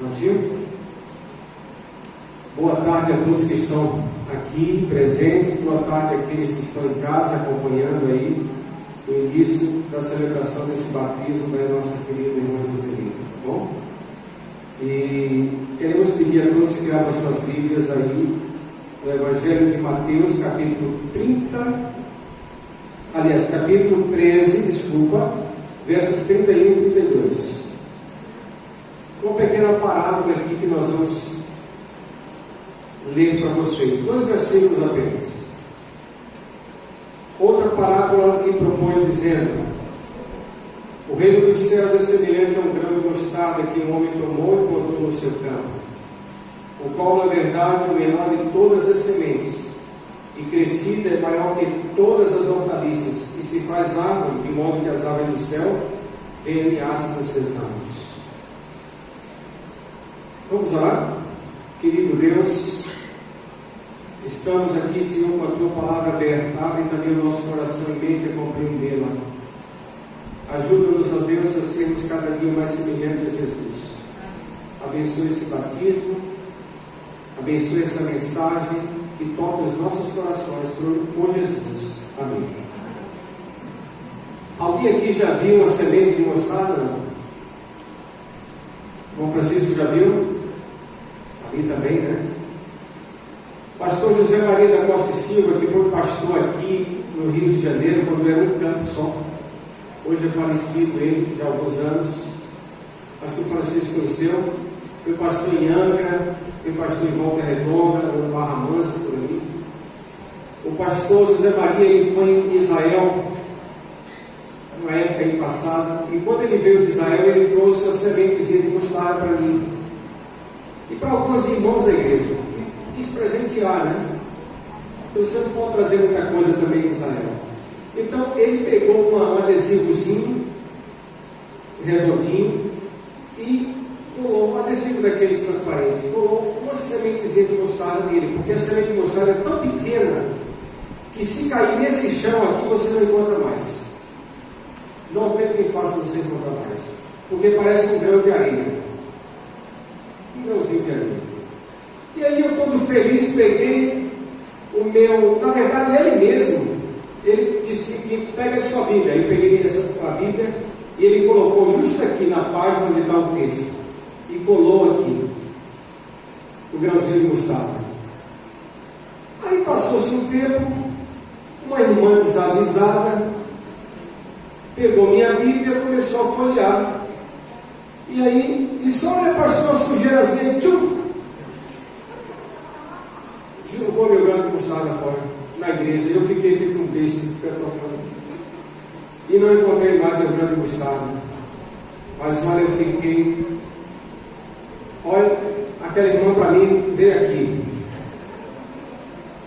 Prontinho? Boa tarde a todos que estão aqui presentes, boa tarde àqueles que estão em casa acompanhando aí o início da celebração desse batismo da nossa querida irmã Joselina, tá bom? E queremos pedir a todos que abram suas Bíblias aí no Evangelho de Mateus, capítulo 13, versos 31 e 32. Uma pequena parábola aqui que nós vamos ler para vocês, 2 versículos apenas. Outra parábola lhe propôs dizendo: o reino dos céus é semelhante a um grão de mostarda que um homem tomou e plantou no seu campo, o qual na verdade é o menor de todas as sementes, e crescida é maior que todas as hortaliças, e se faz árvore, de modo que as aves do céu vêm ameaças nos seus ramos. Vamos orar. Querido Deus, estamos aqui, Senhor, com a Tua palavra aberta. Abre também o nosso coração e mente a compreendê-la. Ajuda-nos, ó Deus, a sermos cada dia mais semelhantes a Jesus. Abençoe esse batismo, abençoe essa mensagem e toque os nossos corações por Jesus. Amém. Alguém aqui já viu uma semente de mostarda? Bom, Francisco já viu? Ali também, né? Pastor José Maria da Costa e Silva, que foi pastor aqui no Rio de Janeiro, quando era um campo só. Hoje é falecido ele, já há alguns anos. Acho que o Francisco conheceu. Foi pastor em Angra, foi pastor em Volta Redonda, no Barra Mansa, por ali. O pastor José Maria, ele foi em Israel, numa época aí passada, e quando ele veio de Israel, ele trouxe uma sementezinha de mostarda para mim e para alguns irmãos da igreja. Quis presentear, né? Então você não pode trazer muita coisa também de Israel. Então ele pegou um adesivozinho redondinho e colou um adesivo daqueles transparentes, colou uma sementezinha de mostarda nele, porque a semente de mostarda é tão pequena que se cair nesse chão aqui você não encontra mais. Não tem quem faça você encontrar mais, porque parece um grão de areia, um grãozinho de areia. E aí eu todo feliz peguei o meu, na verdade ele mesmo, ele disse que pega a sua Bíblia. Eu peguei a Bíblia e ele colocou justo aqui na página onde está o texto e colou aqui o grãozinho de mostarda. Aí passou-se um tempo, uma irmã desavisada pegou minha Bíblia e começou a folhear. E aí, e só olha, pastor, uma sujeirazinha, tchum! Jogou meu grão de mostarda fora, na igreja. Eu fiquei feito um besta, e não encontrei mais meu grão de mostarda. Mas olha, eu fiquei. Olha, aquela irmã para mim veio aqui.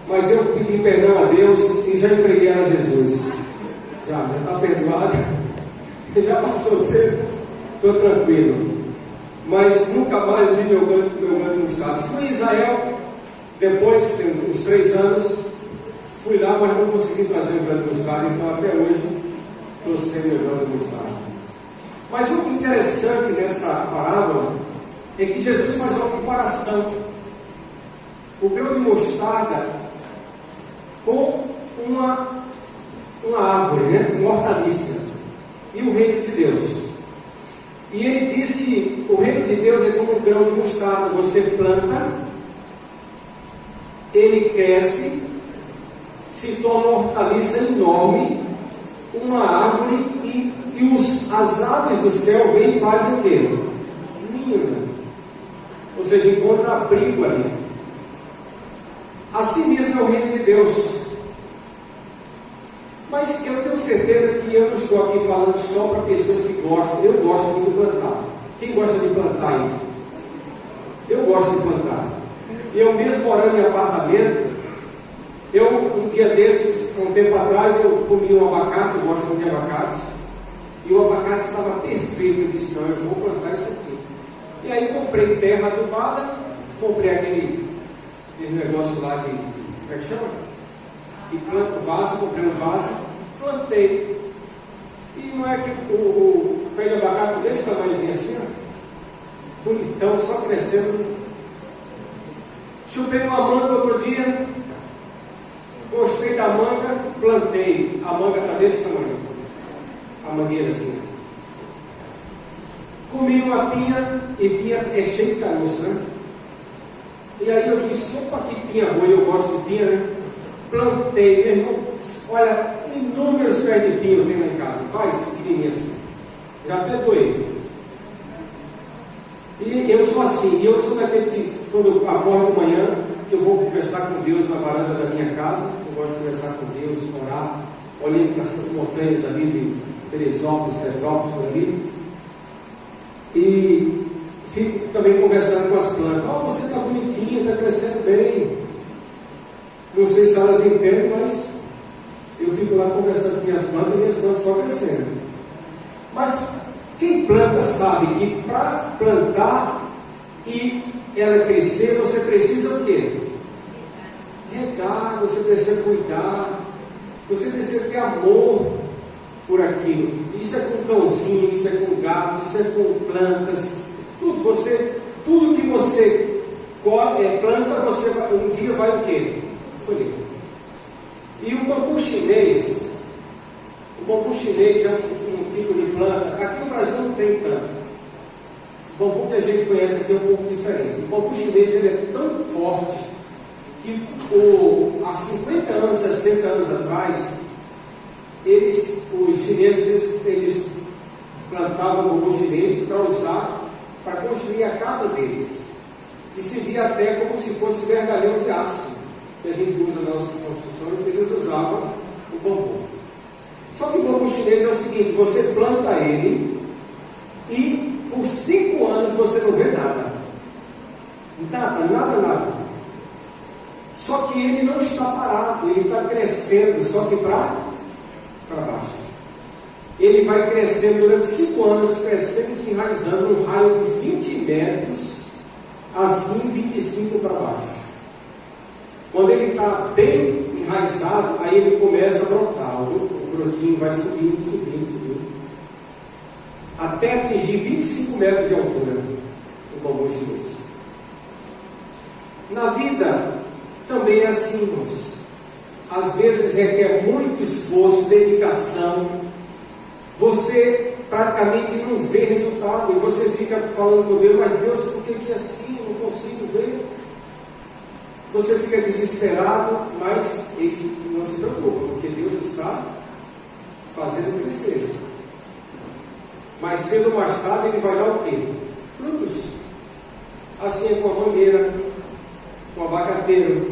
Mas eu pedi perdão a Deus e já entreguei ela a Jesus. Já está perdoado, já passou o tempo, estou tranquilo. Mas nunca mais vi meu grão de mostarda. Fui em Israel, depois de uns 3 anos, fui lá, mas não consegui trazer o grão de mostarda, então até hoje estou sem meu grão de mostarda. Mas o interessante nessa parábola é que Jesus faz uma comparação. O grão de mostarda com uma árvore, né? Uma hortaliça, e o reino de Deus. E ele diz que o reino de Deus é como um grão de mostarda. Você planta, ele cresce, se torna uma hortaliça enorme, uma árvore, e as aves do céu vêm e fazem o quê? Ninho, né? Ou seja, encontra abrigo ali. Assim mesmo é o reino de Deus. Mas eu tenho certeza que eu não estou aqui falando só para pessoas que gostam. Eu gosto muito de plantar. Quem gosta de plantar aí? Eu gosto de plantar. E eu mesmo morando em apartamento, um dia desses, um tempo atrás, eu comi um abacate, eu gosto muito de abacate, e o abacate estava perfeito. Eu disse, não, eu vou plantar isso aqui. E aí comprei terra adubada, comprei aquele negócio lá de, como é que chama? E planto vaso, comprei um vaso, plantei. E não é que o pé de abacate desse tamanhozinho assim, ó, bonitão, só crescendo. Chupei uma manga outro dia, gostei da manga, plantei. A manga está desse tamanho, a mangueira assim. Comi uma pinha, e pinha é cheio de caroço, né? E aí eu disse, opa, que pinha boa, eu gosto de pinha, né? Plantei, meu irmão, olha, inúmeros pés de pinho tem lá em casa, vários pequenininhos assim, já até doei. E eu sou assim, eu sou daquele que, quando eu acordo de manhã, eu vou conversar com Deus na varanda da minha casa, eu gosto de conversar com Deus, orar, olhando para essas montanhas ali de Teresópolis, Petrópolis, ali, e fico também conversando com as plantas. Oh, você está bonitinha, está crescendo bem. Não sei se elas entendem, mas eu fico lá conversando com minhas plantas só crescendo. Mas quem planta sabe que para plantar e ela crescer, você precisa o quê? Regar, você precisa cuidar, você precisa ter amor por aquilo. Isso é com cãozinho, isso é com gato, isso é com plantas, tudo que você planta, você um dia vai o quê? Colher. E o bambu chinês é um tipo de planta, aqui no Brasil não tem tanto. O bambu que a gente conhece aqui é um pouco diferente. O bambu chinês ele é tão forte que há 50 anos, 60 anos atrás, os chineses eles plantavam o bambu chinês para usar, para construir a casa deles. E se via até como se fosse vergalhão de aço que a gente usa nas nossas construções, eles usavam o bambu. Só que o bambu chinês é o seguinte, você planta ele e por 5 anos você não vê nada. Nada. Só que ele não está parado, ele está crescendo, só que para baixo. Ele vai crescendo durante 5 anos, crescendo e se enraizando num raio de 20 metros, assim 25 para baixo. Quando ele está bem enraizado, aí ele começa a brotar, o brotinho vai subindo, até atingir 25 metros de altura, o bambu chinês. Na vida, também é assim, irmãos. Às vezes requer muito esforço, dedicação, você praticamente não vê resultado, e você fica falando com Deus, mas Deus, por que é assim? Eu não consigo ver. Você fica desesperado, mas não se preocupa, porque Deus está fazendo crescer. Mais cedo ou mais tarde ele vai dar o quê? Frutos. Assim é com a mangueira, com o abacateiro,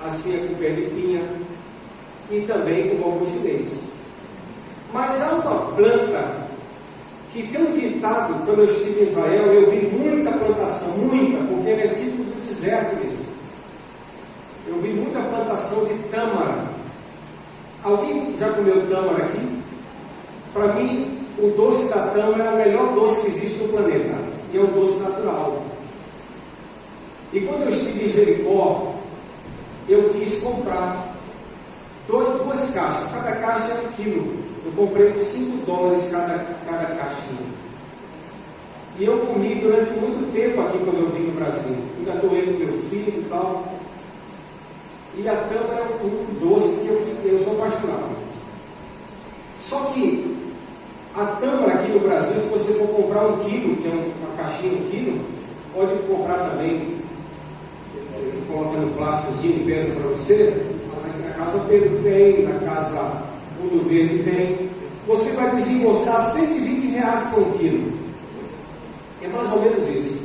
assim é com o pé de pinha e também com o bambu chinês. Mas há uma planta que tem um ditado, quando eu estive em Israel, eu vi muita plantação, porque ele é típico do deserto mesmo. Eu vi muita plantação de tâmara. Alguém já comeu tâmara aqui? Para mim, o doce da tâmara é o melhor doce que existe no planeta. E é um doce natural. E quando eu estive em Jericó, eu quis comprar 2 caixas. Cada caixa é 1 quilo. Eu comprei por $5 cada caixinha. E eu comi durante muito tempo aqui quando eu vim no Brasil. Ainda doei com meu filho e tal. E a tâmara é um doce que eu sou apaixonado. Só que a tâmara aqui no Brasil, se você for comprar 1 quilo, que é uma caixinha 1 quilo, pode comprar também, coloca no plásticozinho e pesa para você. Na casa Pedro tem, na casa Mundo Verde tem. Você vai desembolsar R$120 por 1 quilo. É mais ou menos isso.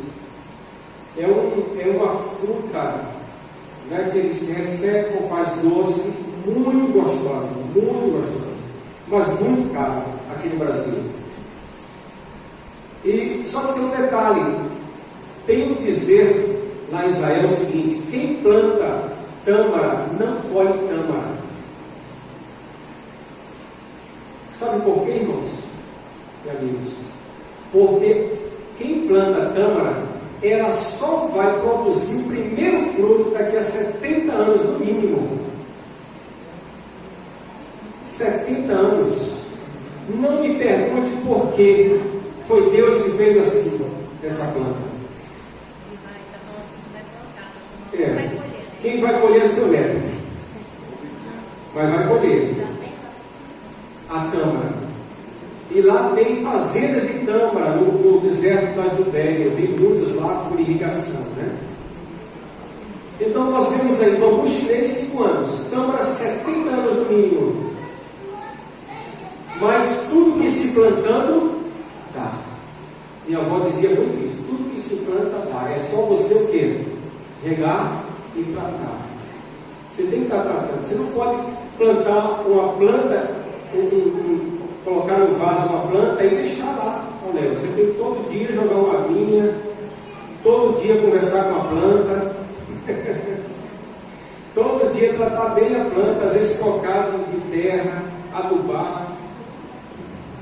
É uma fruta, né, que eles ressecam, faz doce, muito gostosa, mas muito caro aqui no Brasil. E só que tem um detalhe, tem um dizer lá em Israel o seguinte: quem planta tâmara não colhe tâmara. Sabe por quê, irmãos e amigos? Porque quem planta tâmara, ela só vai produzir o primeiro fruto daqui a 70 anos no mínimo. 70 anos. Não me pergunte por quê. Foi Deus que fez assim essa planta. Quem vai colher é seu neto. Mas vai colher a tâmara. E lá tem fazendas de tâmara no deserto da Judéia. Eu vi muitos lá por irrigação, né? Então nós vemos aí bambu chinês 5 anos, tâmara 70 anos no mínimo. Mas tudo que se plantando dá. Minha avó dizia muito isso: tudo que se planta dá. É só você o quê? Regar e tratar. Você tem que estar tratando. Você não pode plantar uma planta, colocar no vaso uma planta e deixar lá. Olha, você tem que todo dia jogar uma aguinha, todo dia conversar com a planta, todo dia tratar bem a planta, às vezes trocar de terra, adubar,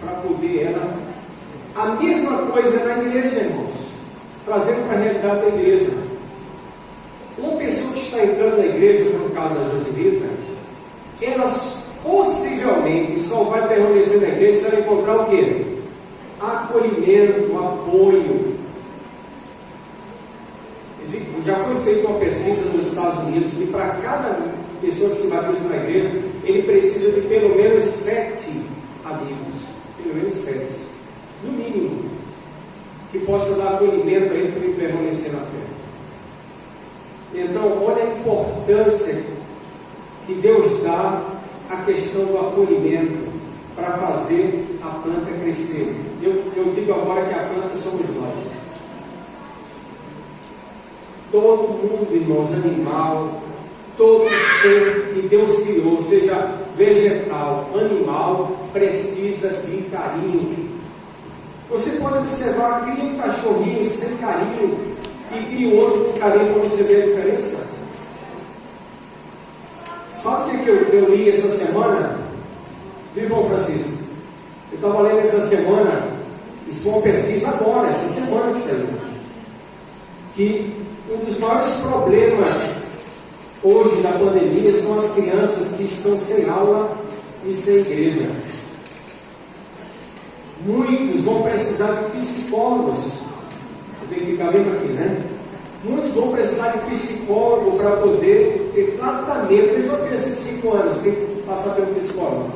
para poder ela. A mesma coisa na igreja, irmãos, trazendo para a realidade da igreja. Uma pessoa que está entrando na igreja, como no caso da Joselita, ela possivelmente só vai permanecer na igreja se ela encontrar o quê? Acolhimento, apoio. Já foi feita uma pesquisa nos Estados Unidos que para cada pessoa que se batiza na igreja, ele precisa de pelo menos 7 amigos, pelo menos 7, no mínimo, que possa dar acolhimento a ele para ele permanecer na fé. Então, olha a importância que Deus dá à questão do acolhimento para fazer a planta crescer. Eu digo agora que a planta somos nós. Todo mundo, irmãos, animal, todo ser que Deus criou, seja vegetal, animal, precisa de carinho. Você pode observar, cria um cachorrinho sem carinho e cria um outro com carinho para você ver a diferença. Sabe o que eu li essa semana? Viu, irmão Francisco? Eu estava lendo essa semana, isso foi uma pesquisa agora, essa semana que saiu, que um dos maiores problemas hoje da pandemia são as crianças que estão sem aula e sem igreja. Muitos vão precisar de psicólogos. Eu tenho que ficar bem aqui, né? Muitos vão precisar de psicólogo para poder ter tratamento. Eles vão ter 5 anos, tem que passar pelo psicólogo.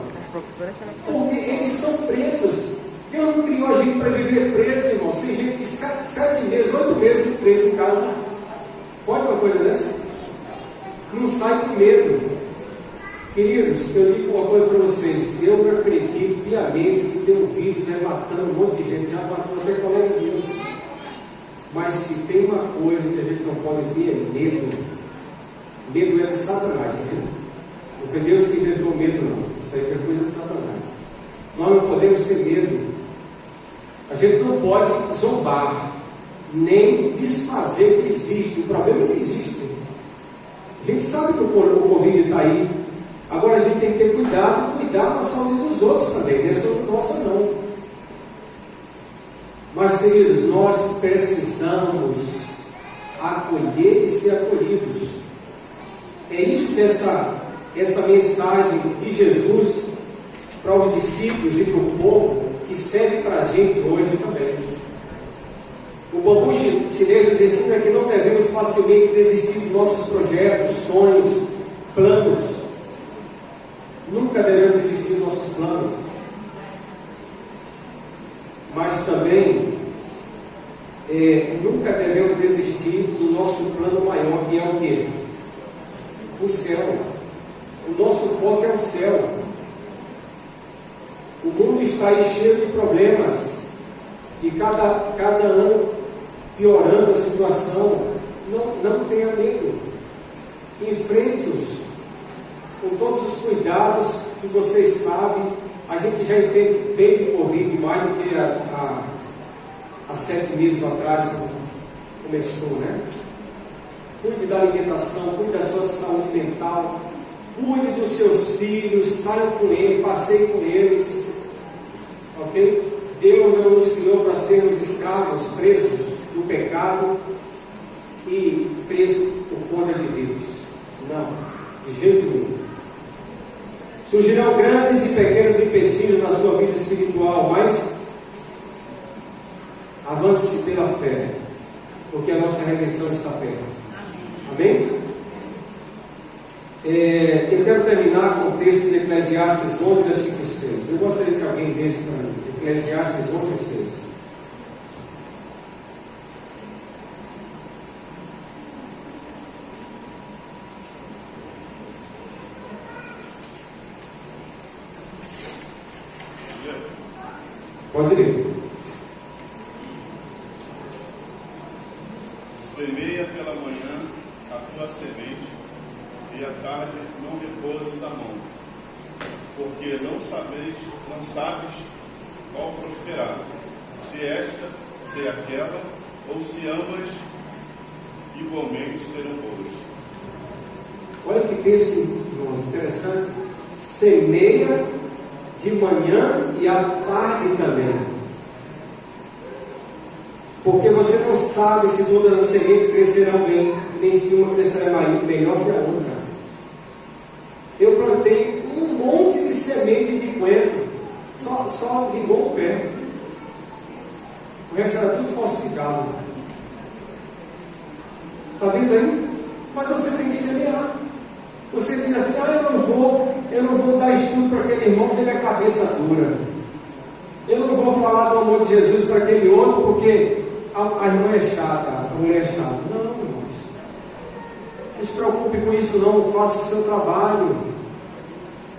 Porque eles estão presos. Deus não criou a gente para viver preso, irmãos. Tem gente que 7 meses, 8 meses preso em casa. Pode uma coisa dessa? Não sai com medo. Queridos, eu digo uma coisa para vocês. Eu acredito piamente que tem um vírus matando um monte de gente, já matou até colegas meus. Mas se tem uma coisa que a gente não pode ter é medo. Medo é de Satanás, né? Não foi Deus que inventou medo, não. Isso aí foi coisa de Satanás. Nós não podemos ter medo. A gente não pode zombar, nem desfazer que existe. O problema é que existe. A gente sabe que o Covid está aí. Agora a gente tem que ter cuidado e cuidar com a saúde dos outros também. Não é só nossa, não. Mas, queridos, nós precisamos acolher e ser acolhidos. É isso que essa mensagem de Jesus para os discípulos e para o povo que serve para a gente hoje também. O bambu chinês nos ensina que não devemos facilmente desistir dos nossos projetos, sonhos, planos. Nunca devemos desistir dos nossos planos. Mas também nunca devemos desistir do nosso plano maior, que é o quê? O céu. O nosso foco é o céu. O mundo está aí cheio de problemas e cada ano piorando a situação. Não tenha medo. Enfrente-os com todos os cuidados que vocês sabem. A gente já entende bem de Covid, mais do que há 7 meses atrás, quando começou, né? Cuide da alimentação, cuide da sua saúde mental, cuide dos seus filhos, saiam com eles, passeiem com eles, ok? Deus não nos criou para sermos escravos, presos do pecado e presos por conta de Deus. Não, de jeito nenhum. Surgirão grandes e pequenos empecilhos na sua vida espiritual, mas avance pela fé, porque a nossa redenção está perto. Amém? Eu quero terminar com o texto de Eclesiastes 11, versículo 6. Eu gostaria que alguém desse para mim. Eclesiastes 11, 6. Pode ler. Semeia pela manhã a tua semente, e à tarde não repouses a mão, porque não sabes qual prosperar, se esta, se aquela, ou se ambas igualmente serão boas. Olha que texto, irmãos, interessante. Semeia de manhã e à tarde também. Porque você não sabe se todas as sementes crescerão bem, nem se uma crescerá melhor que a outra. Eu plantei um monte de semente de coentro, só vingou o pé. O resto era tudo falsificado. Está vendo aí? Mas você tem que semear. Você diz assim: eu não vou dar estudo para aquele irmão porque ele é cabeça dura. Eu não vou falar do amor de Jesus para aquele outro porque a irmã é chata, a mulher é chata. Não, irmãos. Não se preocupe com isso não, faça o seu trabalho.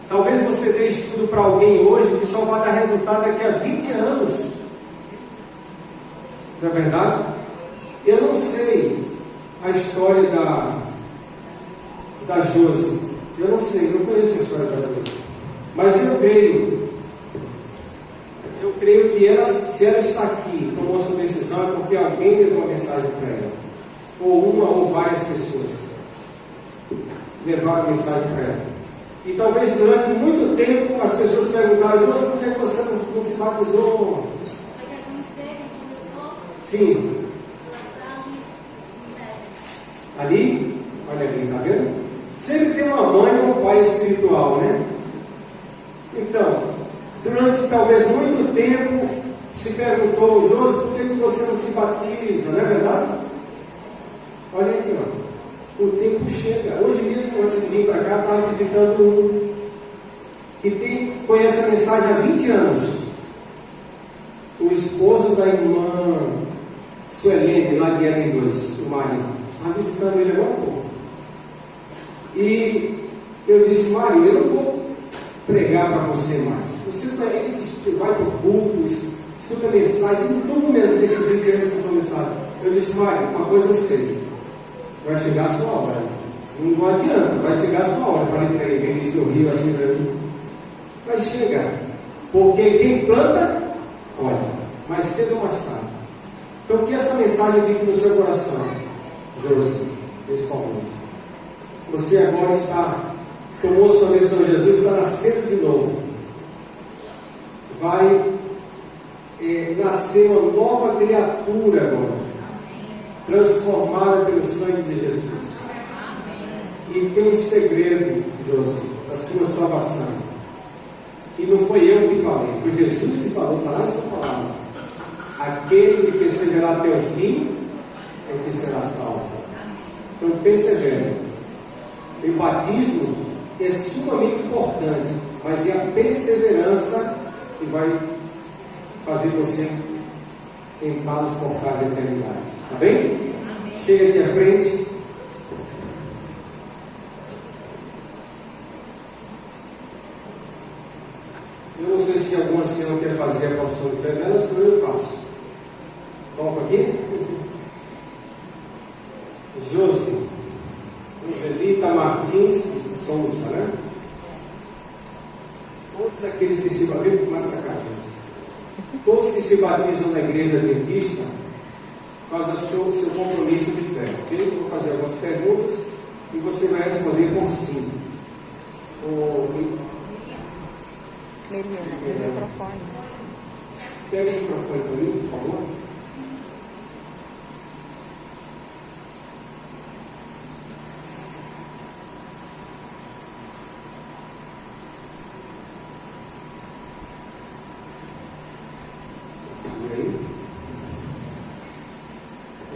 Talvez você dê estudo para alguém hoje que só vai dar resultado daqui a 20 anos. Não é verdade? Eu não sei a história da Josi. Eu não sei, não conheço a história da Josi. Mas eu creio que ela, se ela está aqui, tomou sua decisão, é porque alguém levou uma mensagem para ela. Ou uma ou várias pessoas levaram a mensagem para ela. E talvez durante muito tempo as pessoas perguntaram: Josi, por que você não se batizou? Você quer conhecer quem começou? Sim. Ali, olha ali, está vendo? Sempre tem uma mãe ou um pai espiritual, né? Então, durante talvez muito tempo, se perguntou: Josi, por que você não se batiza? Não é verdade? Olha aí, ó. O tempo chega. Hoje mesmo, antes de vir para cá, estava visitando um que conhece a mensagem há 20 anos. O esposo da irmã Suelene, lá de Eden 2, o marido. Estava visitando ele agora há pouco. E eu disse: Maria, eu não vou pregar para você mais. Você vai para o culto, escuta a mensagem, não durma nesses 20 anos que eu estou mensagem. Eu disse: Maria, uma coisa eu sei. Vai chegar a sua hora. Não adianta, vai chegar a sua hora. Eu falei para ele sorriu assim para mim. Vai chegar. Porque quem planta, olha, mais cedo ou mais tarde. Então que essa mensagem fique no seu coração, Josi, principalmente. Você agora tomou sua decisão de Jesus, está nascendo de novo. Vai nascer uma nova criatura agora, transformada pelo sangue de Jesus. E tem um segredo, Josi, da sua salvação, que não foi eu que falei, foi Jesus que falou, está lá na sua palavra: aquele que perseverar até o fim é o que será salvo. Então persevere. O batismo é sumamente importante, mas é a perseverança que vai fazer você entrar nos portais da eternidade. Tá bem? Amém. Chega aqui à frente. Eu não sei se alguma senhora quer fazer a confissão de fé dela, senão eu faço. Toca aqui. Joselita Martins Souza, né? Todos aqueles que se batizam, mais para cá, Josi. Todos que se batizam na igreja adventista fazem o seu compromisso de fé, ok? Eu vou fazer algumas perguntas e você vai responder com sim. Microfone. Pega o microfone para mim, por favor.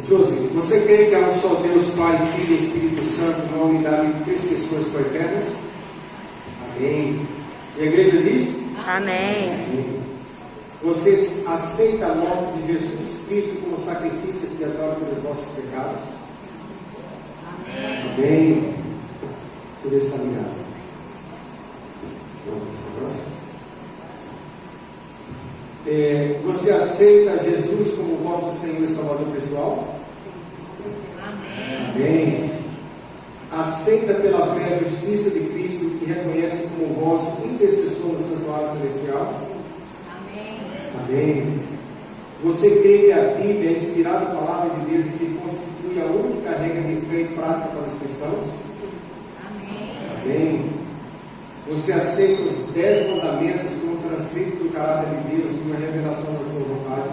Josi, você crê que há um só Deus, Pai, Filho e Espírito Santo, uma unidade de 3 pessoas coeternas? Amém. E a igreja diz? Amém. Amém. Você aceita a morte de Jesus Cristo como sacrifício expiatório pelos vossos pecados? Amém. Amém. Deixa eu ver se está ligado. Próximo. Você aceita Jesus como vosso Senhor e Salvador pessoal? Amém. Amém. Aceita pela fé a justiça de Cristo e reconhece como vosso intercessor no santuário celestial? Amém. Amém. Você crê que a Bíblia é a inspirada palavra de Deus e que constitui a única regra de fé e prática para os cristãos? Amém. Amém. Você aceita os 10 mandamentos como transcrito do caráter de Deus e uma revelação da sua vontade?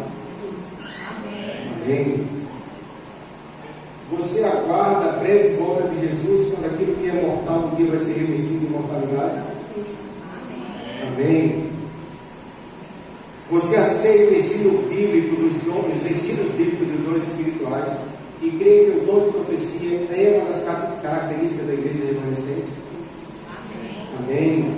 Amém. Amém. Você aguarda a breve volta de Jesus quando aquilo que é mortal um dia vai ser revestido de mortalidade? Amém. Você aceita o ensino bíblico os ensinos bíblicos dos dons espirituais e crê que o dom de profecia é uma das características da igreja remanescente? Amém.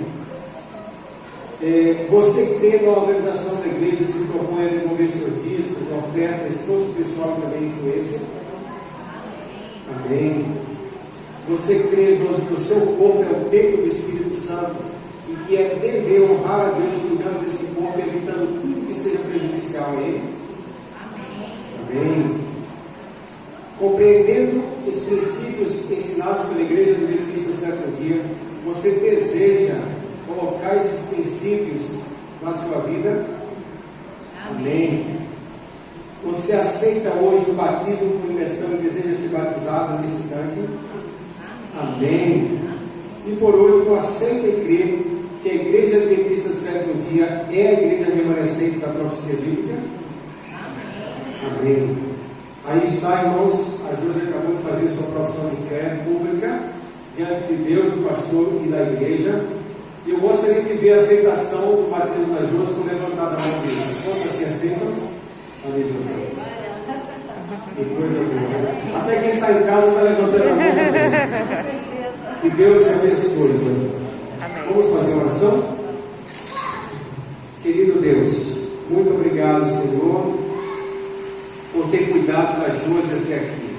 Você crê na organização da igreja e se propõe a devolver seus dízimos, ofertas, esforço pessoal e também influência? Amém. Você crê, José, que o seu corpo é o templo do Espírito Santo e que é dever honrar a Deus cuidando desse corpo, evitando tudo que seja prejudicial a ele? Amém. Compreendendo os princípios ensinados pela Igreja Adventista do Sétimo Dia, você deseja colocar esses princípios na sua vida? Amém. Você aceita hoje o batismo por imersão e deseja ser batizado nesse tanque? Amém. E por último, aceita e crê que a Igreja Adventista do Sétimo Dia é a igreja remanescente da profecia bíblica? Amém. Aí está, irmãos, a Josi acabou de fazer sua profissão de fé pública diante de Deus, do pastor e da igreja. E eu gostaria de ver a aceitação do batismo da Josi com levantada a mão dele. Quantos assim aceitam? Amém, Josi. Que coisa boa. Até quem está em casa está levantando a mão. Que Deus te abençoe, Josi. Vamos fazer uma oração? Querido Deus, muito obrigado, Senhor, por ter cuidado da Josi até aqui.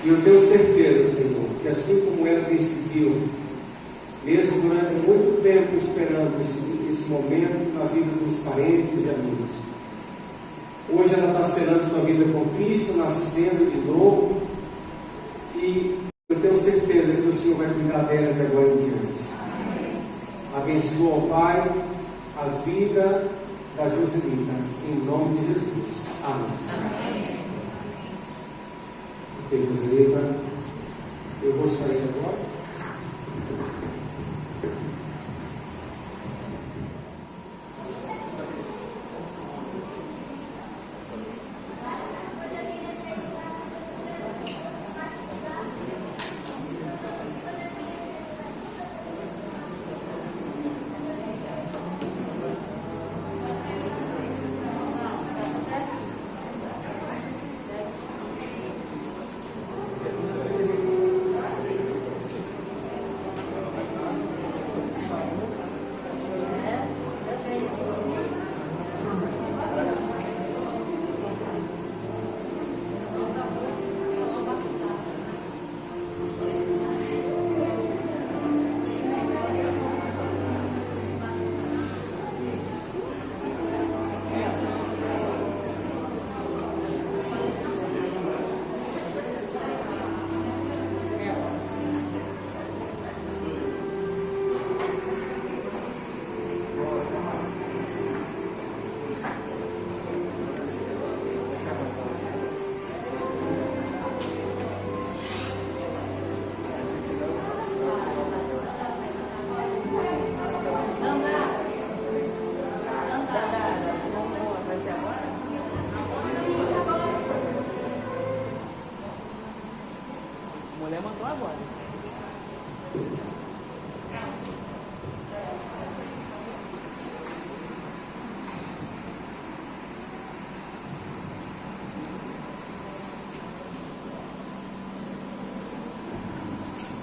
E eu tenho certeza, Senhor, que assim como ela decidiu, mesmo durante muito tempo esperando esse momento na vida dos parentes e amigos, hoje ela está selando sua vida com Cristo, nascendo de novo, e eu tenho certeza que o Senhor vai cuidar dela de agora em diante. Abençoa, ó Pai, a vida da Joselita, em nome de Jesus. Amém. Ok, Joselita, eu vou sair agora.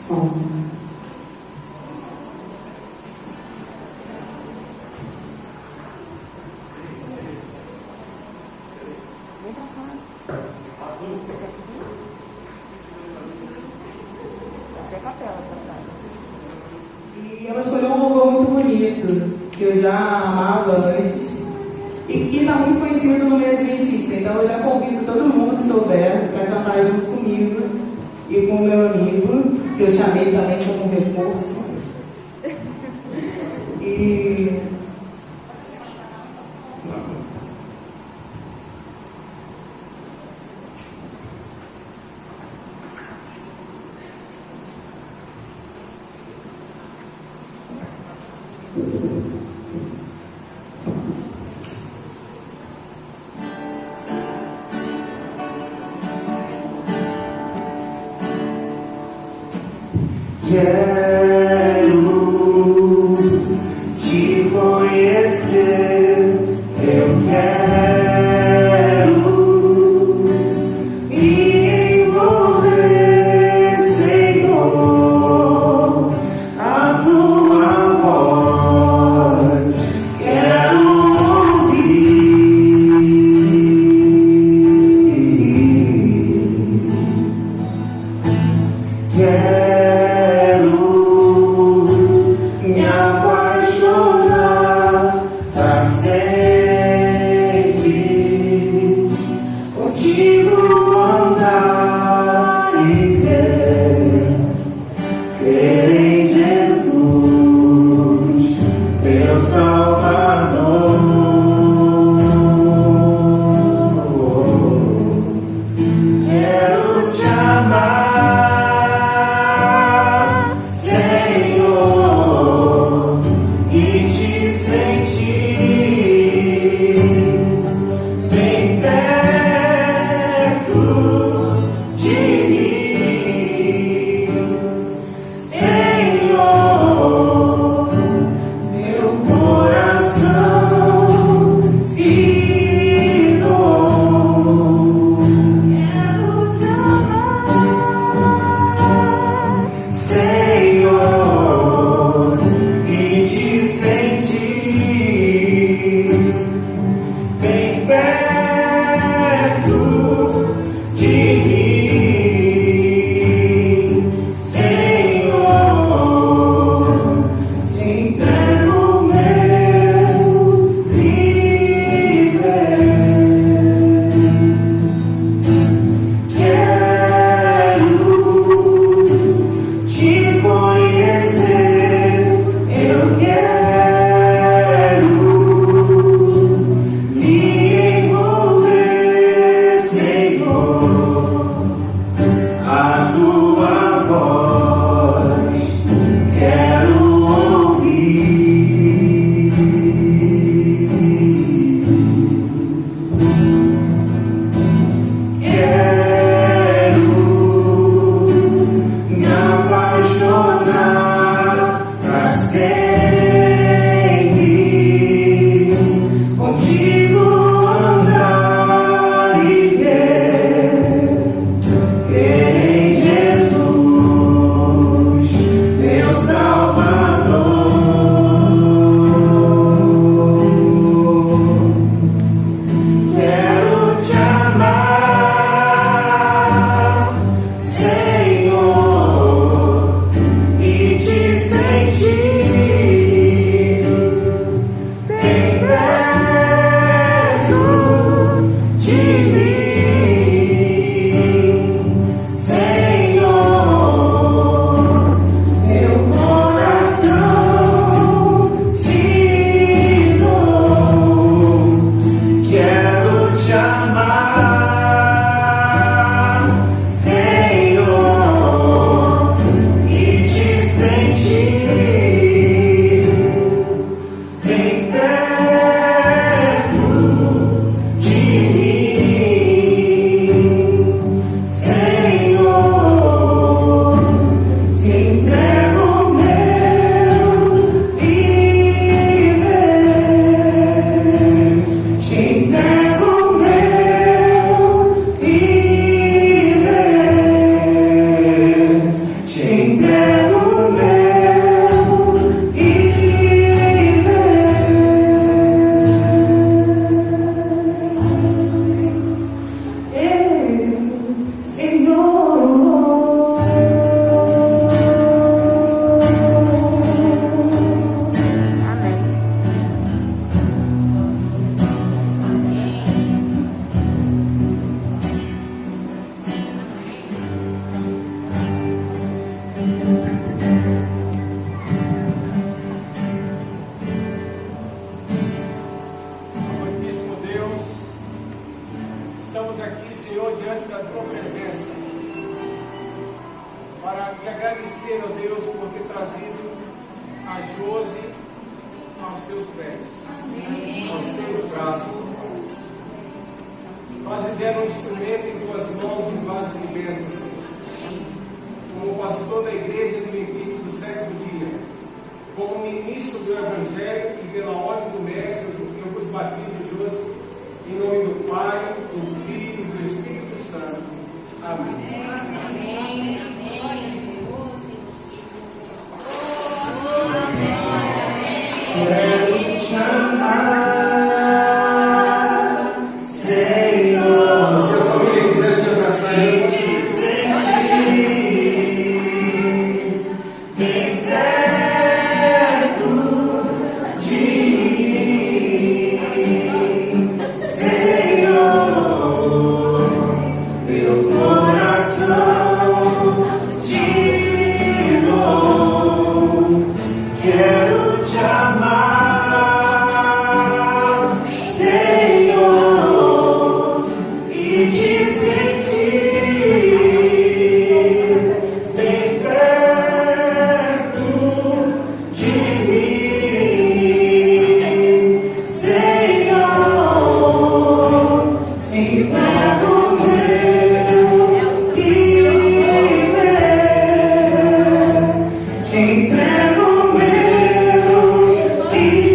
Som. E ela escolheu um louvor muito bonito, que eu já amava antes, e que está muito conhecido no meio adventista. Então eu já convido todo mundo que souber para cantar junto comigo e com o meu amigo, que eu chamei também como reforço. E quero te conhecer, eu quero me envolver, Senhor, a tua voz quero ouvir, quero agradecer, ó Deus, por ter trazido a Josi aos teus pés, aos teus braços. Faze dela um instrumento em tuas mãos, um vaso de bênçãos, Senhor. Como pastor da igreja adventista do sétimo dia, como ministro do Evangelho e pela ordem do Mestre, eu vos batizo, Josi, em nome do Pai, do Filho e do Espírito Santo. Amém. Amém. Quero te amar, Senhor. Se a família quiser te abraçar, Sem te sentir bem perto de mim, Senhor, meu coração te dou. Quero te amar, Senhor, e te sentir bem perto de mim, Senhor. Te entrego meu viver, te entrego meu viver,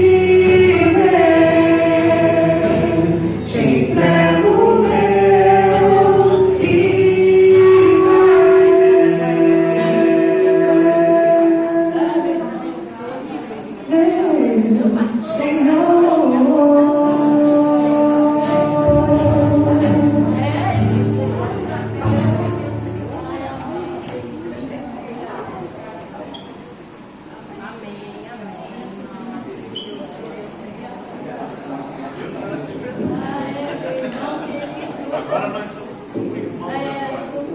te entrego meu viver, Senhor.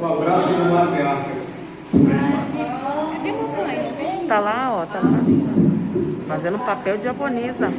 um abraço do matriarca. Tá lá, ó, tá lá. Fazendo papel de japonesa.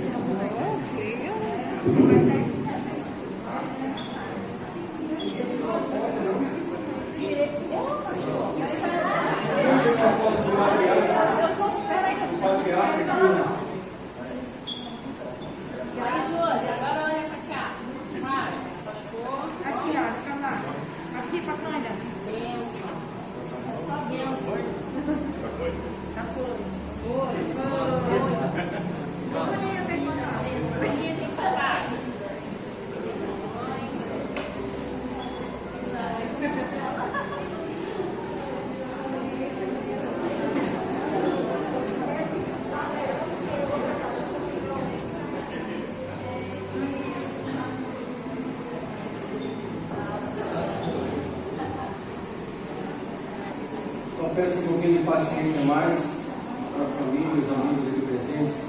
Só peço um pouquinho de paciência mais para a família, os amigos aqui presentes.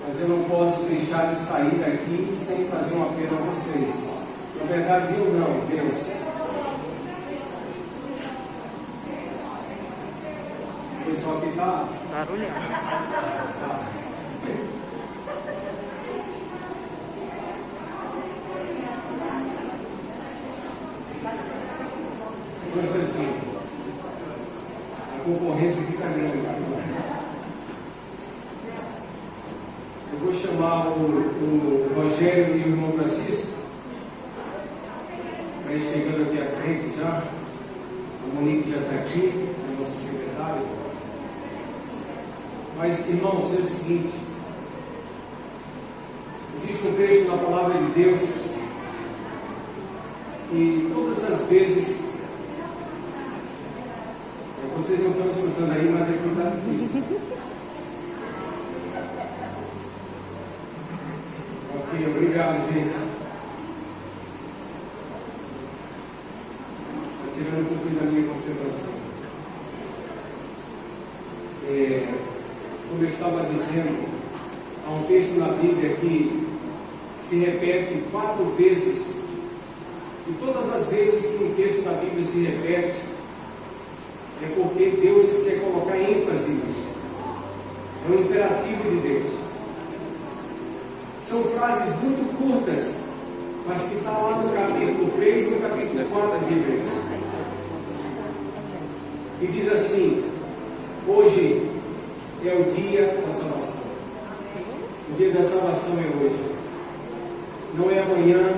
Mas eu não posso deixar de sair daqui sem fazer um apelo a vocês. Na verdade, eu não, Deus. O pessoal que está. Barulhando. Constantino. A concorrência aqui está grande. Eu vou chamar o Rogério e o irmão Francisco para ir chegando aqui à frente já. A Monique já está aqui, a nossa secretária. Mas, irmãos, é o seguinte: existe um trecho na palavra de Deus e todas as vezes. Vocês não estão escutando aí, mas aqui está difícil. Ok, obrigado, gente. Está tirando um pouquinho da minha concentração. Como eu estava dizendo, há um texto na Bíblia que se repete 4 vezes. E todas as vezes que um texto da Bíblia se repete, é porque Deus quer colocar ênfase nisso. É um imperativo de Deus. São frases muito curtas, mas que está lá no capítulo 3 e no capítulo 4 de Hebreus. e diz assim: hoje é o dia da salvação. O dia da salvação é hoje. Não é amanhã,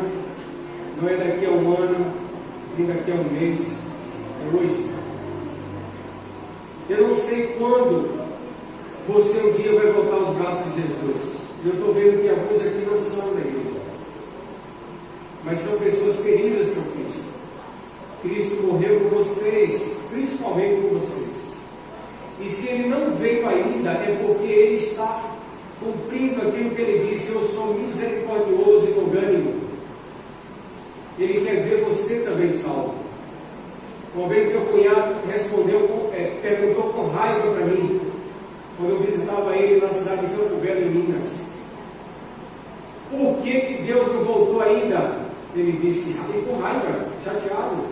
não é daqui a um ano, nem daqui a um mês. É hoje. Eu não sei quando você um dia vai voltar aos braços de Jesus. Eu estou vendo que alguns aqui não são da igreja, mas são pessoas queridas por Cristo. Cristo morreu por vocês, principalmente por vocês. E se Ele não veio ainda, é porque Ele está cumprindo aquilo que Ele disse: eu sou misericordioso e longânimo. Ele quer ver você também salvo. Uma vez meu cunhado perguntou com raiva para mim, quando eu visitava ele na cidade de Campo Belo, em Minas: por que Deus não voltou ainda? Ele disse, com raiva, chateado: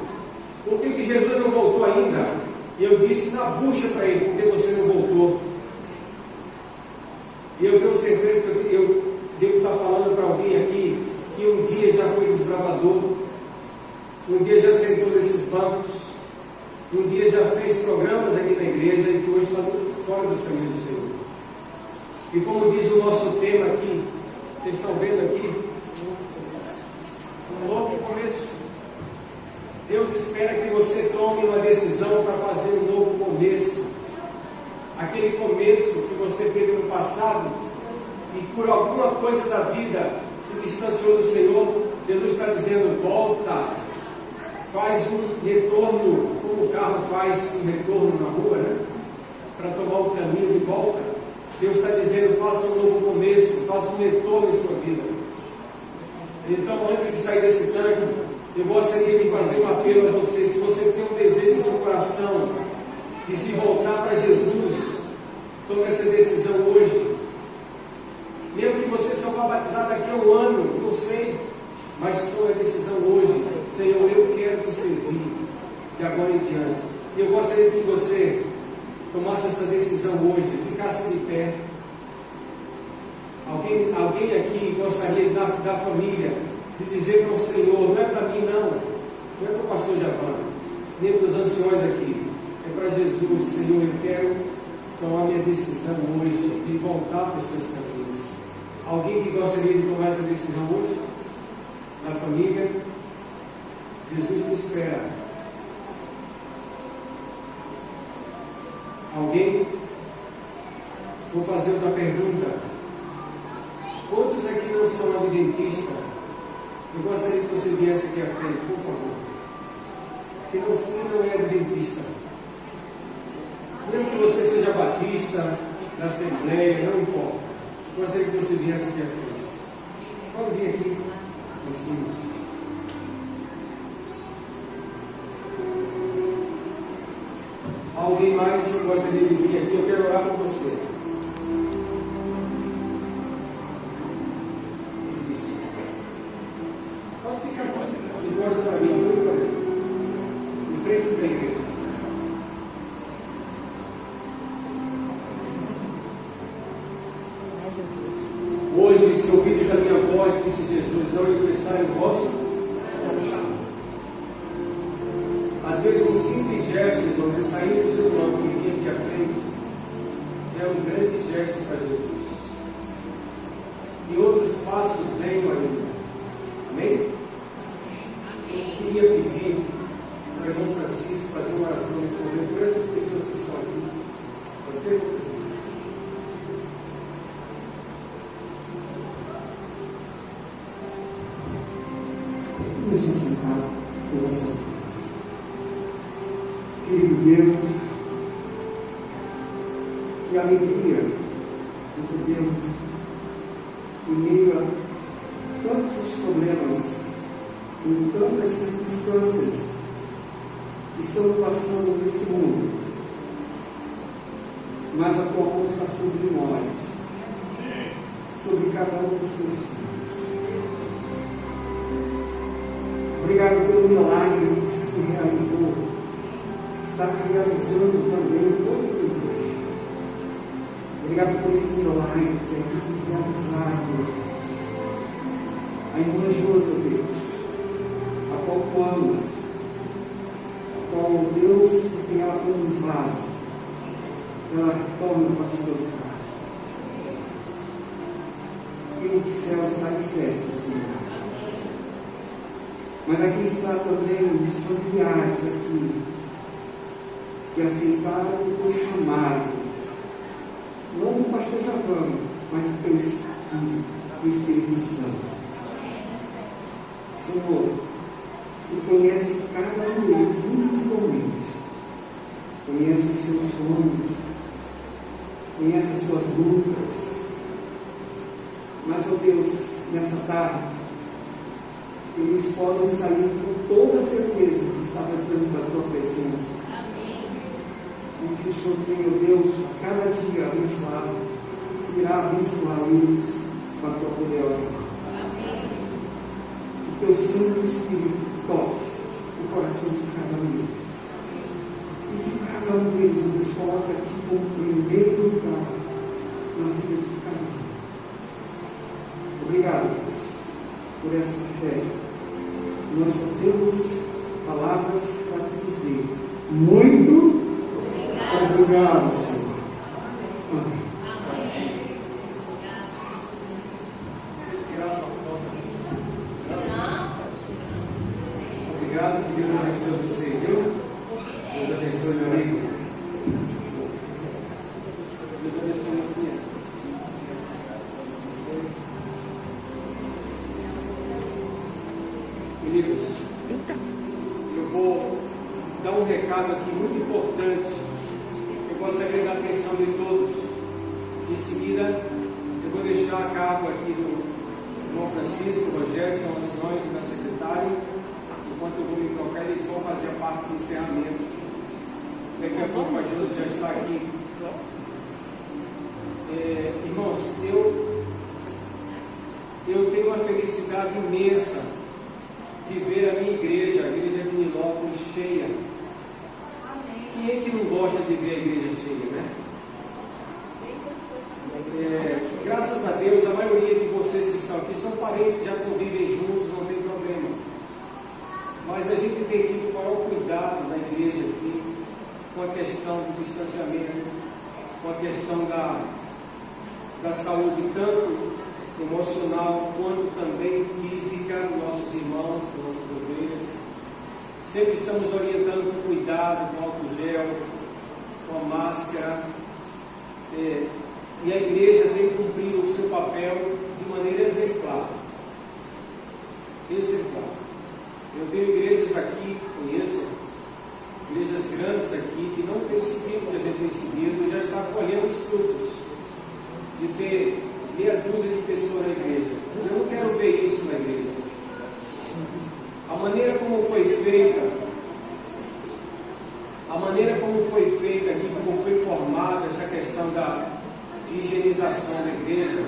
por que Jesus não voltou ainda? E eu disse na bucha para ele: por que você não voltou? E eu tenho certeza que eu devo estar falando para alguém aqui que um dia já foi desbravador, um dia já sentou nesses bancos, um dia já fez programas aqui na igreja e que hoje está fora dos caminhos do Senhor. E como diz o nosso tema aqui, vocês estão vendo aqui, um novo começo. Deus espera que você tome uma decisão para fazer um novo começo. Aquele começo que você teve no passado e por alguma coisa da vida se distanciou do Senhor, Jesus está dizendo: volta, faz um retorno, como o carro faz um retorno na rua, né? Para tomar o caminho de volta. Deus está dizendo: faça um novo começo, faça um retorno em sua vida. Então, antes de sair desse tanque, eu gostaria de fazer um apelo a você. Se você tem um desejo em seu coração de se voltar para Jesus, tome essa decisão hoje. Mesmo que você só vá batizar daqui a um ano, não sei, mas tome a decisão hoje. Senhor, eu quero te servir de agora em diante. E eu gostaria que você tomasse essa decisão hoje, ficasse de pé. Alguém aqui gostaria da família de dizer para o Senhor: não é para mim não é para o pastor Javan, nem para os anciões aqui, é para Jesus. Senhor, eu quero tomar minha decisão hoje de voltar para os teus caminhos. Alguém que gostaria de tomar essa decisão hoje? Na família? Jesus te espera. Alguém? Vou fazer outra pergunta. Quantos aqui não são adventistas? Eu gostaria que você viesse aqui à frente, por favor. Quem não é adventista? Mesmo que você seja batista, da Assembleia, não importa. Eu gostaria que você viesse aqui à frente. Pode vir aqui, em cima. Alguém mais que gostaria de vir aqui? Eu quero orar por você. Isso. Pode ficar aqui. E gosta para mim, não tem problema. Em frente da igreja. Hoje, se ouvires a minha voz, disse Jesus, não regressai o vosso coração. Às vezes, um simples gesto, irmão, de sair do seu banco e vir aqui à frente, já é um grande gesto para Jesus. E outros passos venham ainda. Amém? Eu queria pedir para o irmão Francisco fazer uma oração nesse momento por essas pessoas que estão aqui. Pode ser, irmão Francisco? Vamos nos sentar pela sua paz. Querido Deus, que alegria de podermos, em meio a tantos os problemas, em tantas circunstâncias que estamos passando neste mundo, mas a tua mão está sobre nós, sobre cada um dos teus filhos. Obrigado pelo milagre que se realizou, está realizando também toda a igreja. Obrigado por esse milagre que aqui foi realizado. A irmã Josa, Deus, a qual tu amas, a qual Deus tem ela como um vaso. Ela retorna para os teus braços. E o céu está em festa, Senhor. Mas aqui está também os familiares aqui, que aceitaram o teu chamado, não do pastor Javão, mas do teu Espírito Santo. Senhor, tu conhece cada um deles individualmente, conhece os seus sonhos, conhece as suas lutas, mas, ó Deus, nessa tarde, eles podem sair com toda a certeza que estava diante da tua presença. E que o Senhor tem, ó Deus, a cada dia abençoado, irá abençoar eles com a tua poderosa mão. Que teu Santo Espírito toque o coração de cada um deles. E que cada um deles, ó Deus, coloque aqui como primeiro lugar na vida de cada um. Obrigado, Deus, por essa festa. Nós só temos palavras para te dizer. Muito obrigado, Senhor. Amém. Vocês tiraram uma foto aqui? Obrigado, que Deus abençoe vocês, viu? Deus abençoe meu amigo. Deus abençoe você. Queridos, eu vou dar um recado aqui muito importante. Eu gostaria da atenção de todos. Em seguida, eu vou deixar a cargo aqui do João Francisco, do Rogério, são anciões e da secretária. Enquanto eu vou me trocar, eles vão fazer a parte do encerramento. Daqui a pouco a Josi já está aqui. Irmãos, eu tenho uma felicidade imensa de ver a minha igreja, a igreja de Nilópolis cheia. Quem é que não gosta de ver a igreja cheia, né? Graças a Deus, a maioria de vocês que estão aqui são parentes, já convivem juntos, não tem problema. Mas a gente tem tido o maior cuidado na igreja aqui, com a questão do distanciamento, com a questão da saúde, tanto emocional quanto também física, dos nossos irmãos, das nossas ovelhas. Sempre estamos orientando com cuidado, com álcool gel, com a máscara. E a igreja tem cumprido o seu papel de maneira exemplar. Exemplar. Eu tenho igrejas aqui, conheço, igrejas grandes aqui, que não têm seguido o que a gente tem seguido e já está colhendo os frutos de ter meia dúzia de pessoas na igreja. Eu não quero ver isso na igreja. A maneira como foi feita aqui, como foi formada essa questão da higienização da igreja,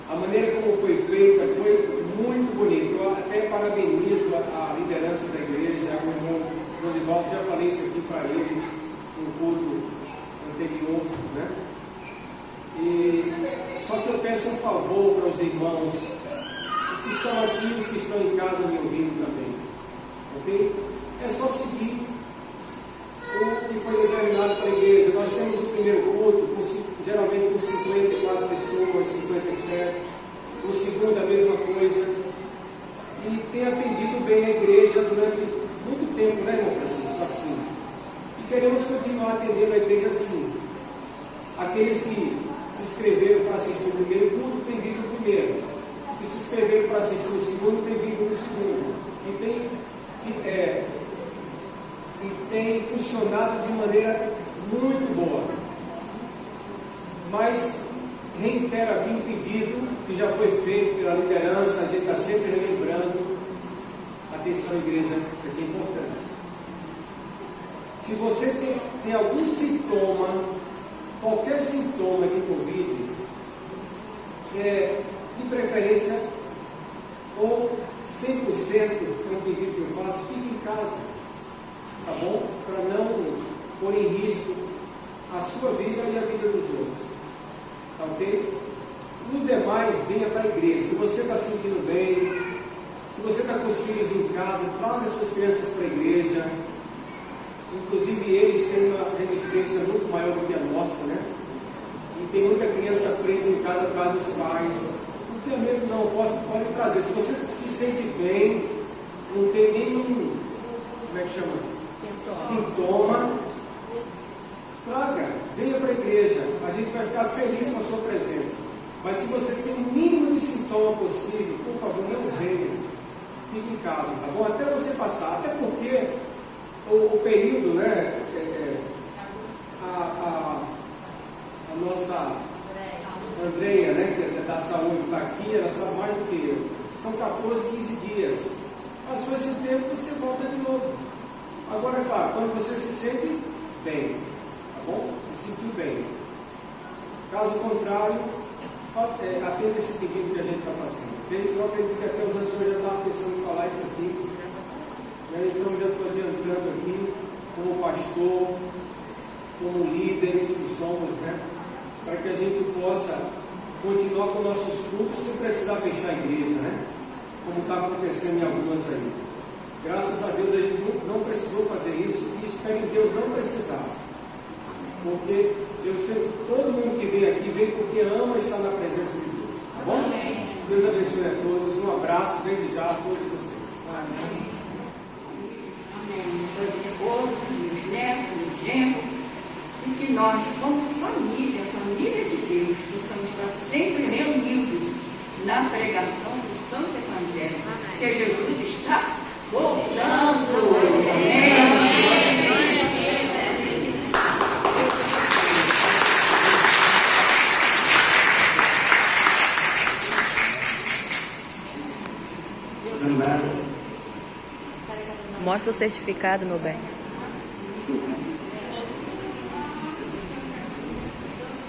a maneira como foi feita foi muito bonita. Eu até parabenizo a liderança da igreja, o irmão Donivaldo, já falei isso aqui para ele no culto anterior, né? Só que eu peço um favor para os irmãos, os que estão aqui, os que estão em casa me ouvindo também, ok? É só seguir o que foi determinado para a igreja. Nós temos o primeiro culto, geralmente com 54 pessoas, 57, o segundo a mesma coisa, e tem atendido bem a igreja durante muito tempo, né, irmão Francisco? Assim. E queremos continuar atendendo a igreja assim. Aqueles que se inscreveram para assistir o primeiro culto têm vindo no primeiro. Os que se inscreveram para assistir o segundo têm vindo no segundo. E tem funcionado de maneira muito boa. Mas reitero aqui um pedido que já foi feito pela liderança, a gente está sempre relembrando. Atenção, igreja, isso aqui é importante. Se você tem algum sintoma, qualquer sintoma de Covid, de preferência, ou 100%, é um pedido que eu faço, fique em casa, tá bom? Para não pôr em risco a sua vida e a vida dos outros, tá ok? No demais, venha para a igreja. Se você está sentindo bem, Se você está com os filhos em casa, traga suas crianças para a igreja. Inclusive eles têm uma resistência muito maior do que a nossa, né? E tem muita criança presa em casa por causa dos pais. Não tenha medo não, pode trazer. Se você se sente bem, não tem nenhum, como é que chama? Sintoma, traga, venha para a igreja. A gente vai ficar feliz com a sua presença. Mas se você tem o mínimo de sintoma possível, por favor, não venha. Fique em casa, tá bom? Até você passar. Até porque o período, né? A nossa Andreia, né? Que é da saúde, está aqui, ela sabe mais do que eu. São 14, 15 dias. Passou esse tempo, você volta de novo. Agora, é claro, quando você se sente bem, tá bom? Se sentiu bem. Caso contrário, atenda esse pedido que a gente está fazendo. Eu acredito que até os anciões já estavam pensando em falar isso aqui. Então já estou adiantando aqui, como pastor, como líderes que somos, né? Para que a gente possa continuar com nossos cultos sem precisar fechar a igreja, né? Como está acontecendo em algumas aí. Graças a Deus a gente não precisou fazer isso e espero em Deus não precisar. Porque eu sei que todo mundo que vem aqui vem porque ama estar na presença de Deus. Tá bom? Deus abençoe a todos. Um abraço desde já a todos vocês. Amém. Meus esposos, meus netos, meus genros, e que nós, como família de Deus, possamos estar sempre reunidos na pregação do Santo Evangelho, que Jesus está voltando. Amém. Mostra o certificado, meu bem.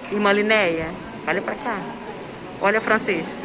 Irmã Linéia, olha pra cá. Olha, Francisco.